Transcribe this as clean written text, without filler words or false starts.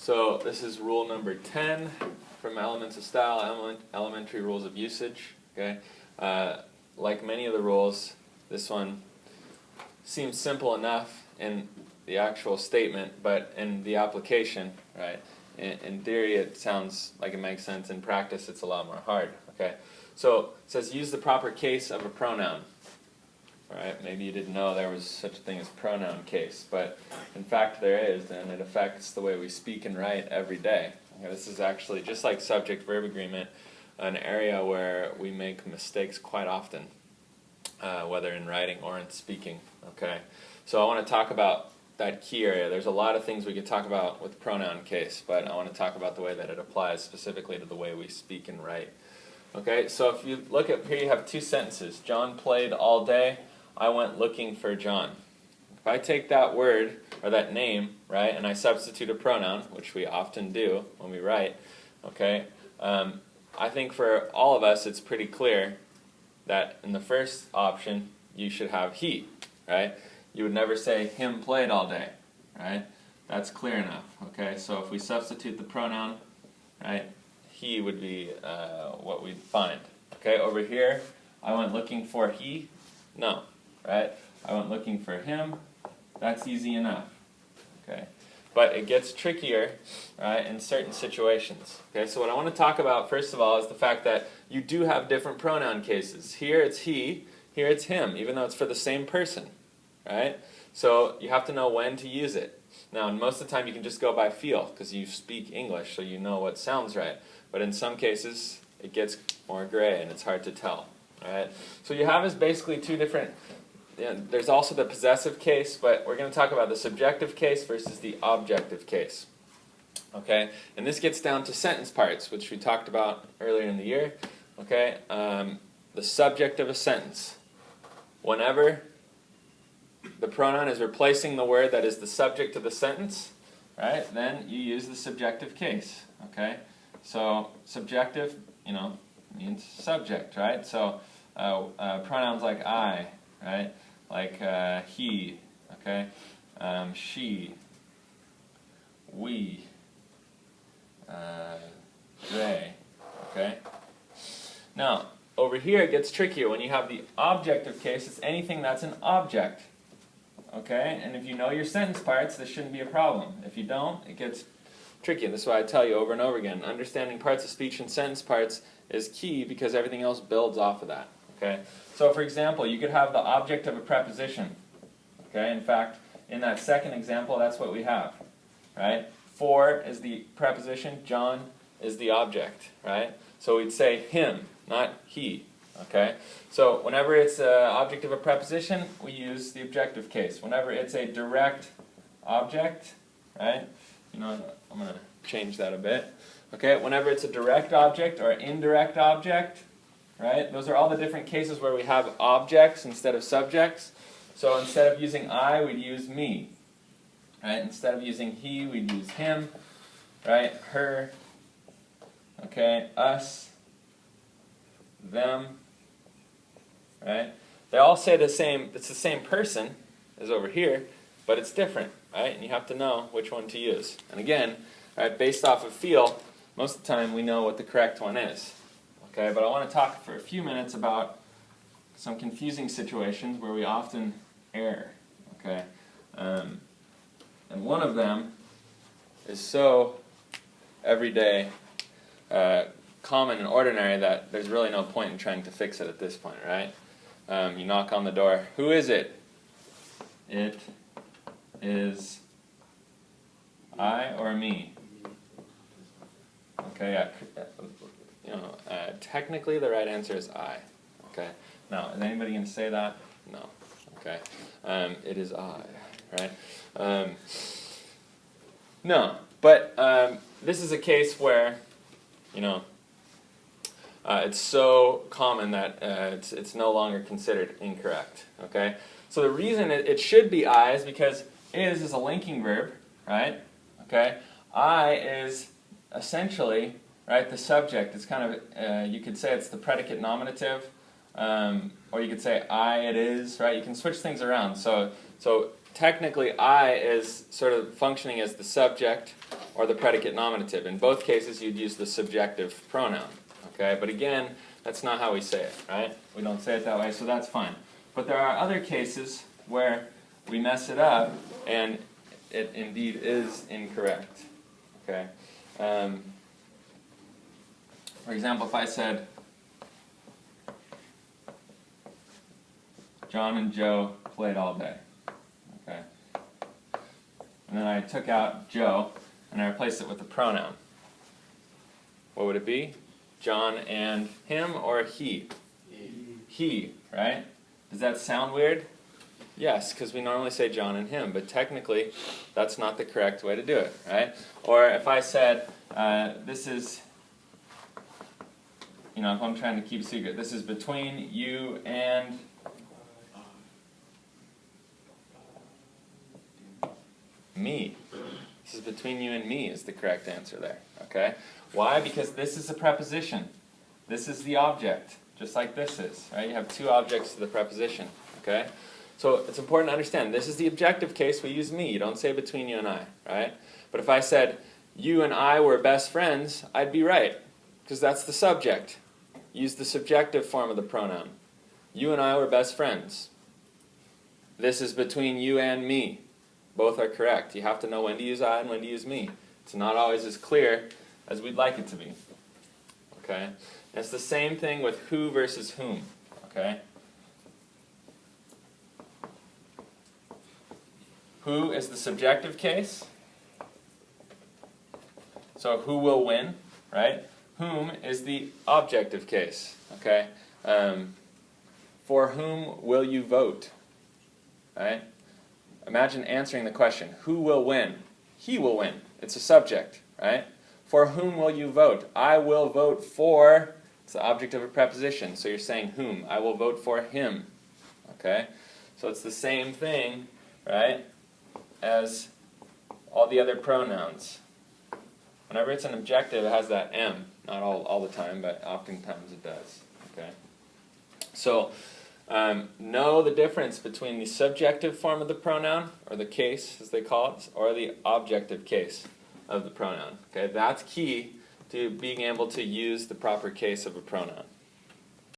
So this is rule number 10 from Elements of Style, Elementary Rules of Usage. Okay, like many of the rules, this one seems simple enough in the actual statement, but in the application, right? In theory, it sounds like it makes sense. In practice, it's a lot more hard. Okay, so it says use the proper case of a pronoun. Right? Maybe you didn't know there was such a thing as pronoun case, but in fact there is, and it affects the way we speak and write every day. Okay, this is actually, just like subject-verb agreement, an area where we make mistakes quite often, whether in writing or in speaking. Okay, so I want to talk about that key area. There's a lot of things we could talk about with pronoun case, but I want to talk about the way that it applies specifically to the way we speak and write. Okay, so if you look at here, you have two sentences. John played all day. I went looking for John. If I take that word, or that name, right, and I substitute a pronoun, which we often do when we write, okay, I think for all of us it's pretty clear that in the first option you should have he, right? You would never say him played all day, right? That's clear enough, okay? So if we substitute the pronoun, right, he would be what we'd find. Okay, over here, I went looking for he, no. Right? I went looking for him. That's easy enough. Okay, but it gets trickier, right, in certain situations. Okay, so what I want to talk about first of all is the fact that you do have different pronoun cases. Here it's he, here it's him, even though it's for the same person. Right? So you have to know when to use it. Now, most of the time you can just go by feel because you speak English, so you know what sounds right. But in some cases, it gets more gray and it's hard to tell. All right? So you have is basically two different. There's also the possessive case, but we're going to talk about the subjective case versus the objective case. Okay, and this gets down to sentence parts, which we talked about earlier in the year. Okay, the subject of a sentence. Whenever the pronoun is replacing the word that is the subject of the sentence, right, then you use the subjective case. Okay, so subjective, means subject, right? So pronouns like I, right? Like he, okay, she, we, they, okay? Now, over here it gets trickier. When you have the objective case, it's anything that's an object, okay? And if you know your sentence parts, this shouldn't be a problem. If you don't, it gets tricky. And this is why I tell you over and over again, understanding parts of speech and sentence parts is key because everything else builds off of that. Okay, so for example, you could have the object of a preposition. Okay, in fact, in that second example, that's what we have. Right? For is the preposition, John is the object. Right? So we'd say him, not he. Okay, so whenever it's an object of a preposition, we use the objective case. Whenever it's a direct object, right? I'm going to change that a bit. Okay, whenever it's a direct object or indirect object. Right? Those are all the different cases where we have objects instead of subjects. So instead of using I, we'd use me. Right? Instead of using he, we'd use him. Right? Her. Okay? Us. Them. Right? They all say the same. It's the same person as over here, but it's different. Right? And you have to know which one to use. And again, right, based off of feel, most of the time we know what the correct one is. Okay, but I want to talk for a few minutes about some confusing situations where we often err. Okay, and one of them is so everyday, common and ordinary that there's really no point in trying to fix it at this point, right? You knock on the door. Who is it? It is I or me. Okay, technically the right answer is I. Okay. Now, is anybody going to say that? No. Okay. It is I. Right? No. But this is a case where, it's so common that it's no longer considered incorrect. Okay. So the reason it should be I is because is a linking verb, right? Okay. I is essentially, right, the subject. It's kind of, you could say it's the predicate nominative, or you could say I, it is, right? You can switch things around. So technically I is sort of functioning as the subject, or the predicate nominative. In both cases, you'd use the subjective pronoun. Okay, but again, that's not how we say it, right? We don't say it that way, so that's fine. But there are other cases where we mess it up, and it indeed is incorrect. Okay. For example, if I said, John and Joe played all day. Okay. And then I took out Joe, and I replaced it with a pronoun. What would it be? John and him or he? He, right? Does that sound weird? Yes, because we normally say John and him, but technically that's not the correct way to do it, right? Or if I said, this is, if I'm trying to keep a secret, this is between you and me. This is between you and me is the correct answer there, okay? Why? Because this is a preposition. This is the object, just like this is, right? You have two objects to the preposition, okay? So it's important to understand, this is the objective case, we use me. You don't say between you and I, right? But if I said, you and I were best friends, I'd be right, because that's the subject. Use the subjective form of the pronoun. You and I were best friends. This is between you and me. Both are correct. You have to know when to use I and when to use me. It's not always as clear as we'd like it to be. Okay? And it's the same thing with who versus whom. Okay? Who is the subjective case. So who will win, right? Whom is the objective case. Okay? For whom will you vote? Right? Imagine answering the question, who will win? He will win. It's a subject, right? For whom will you vote? I will vote for, it's the object of a preposition, so you're saying whom. I will vote for him, okay? So it's the same thing, right, as all the other pronouns. Whenever it's an objective, it has that M. Not all the time, but oftentimes it does, okay? So, know the difference between the subjective form of the pronoun, or the case as they call it, or the objective case of the pronoun. Okay, that's key to being able to use the proper case of a pronoun.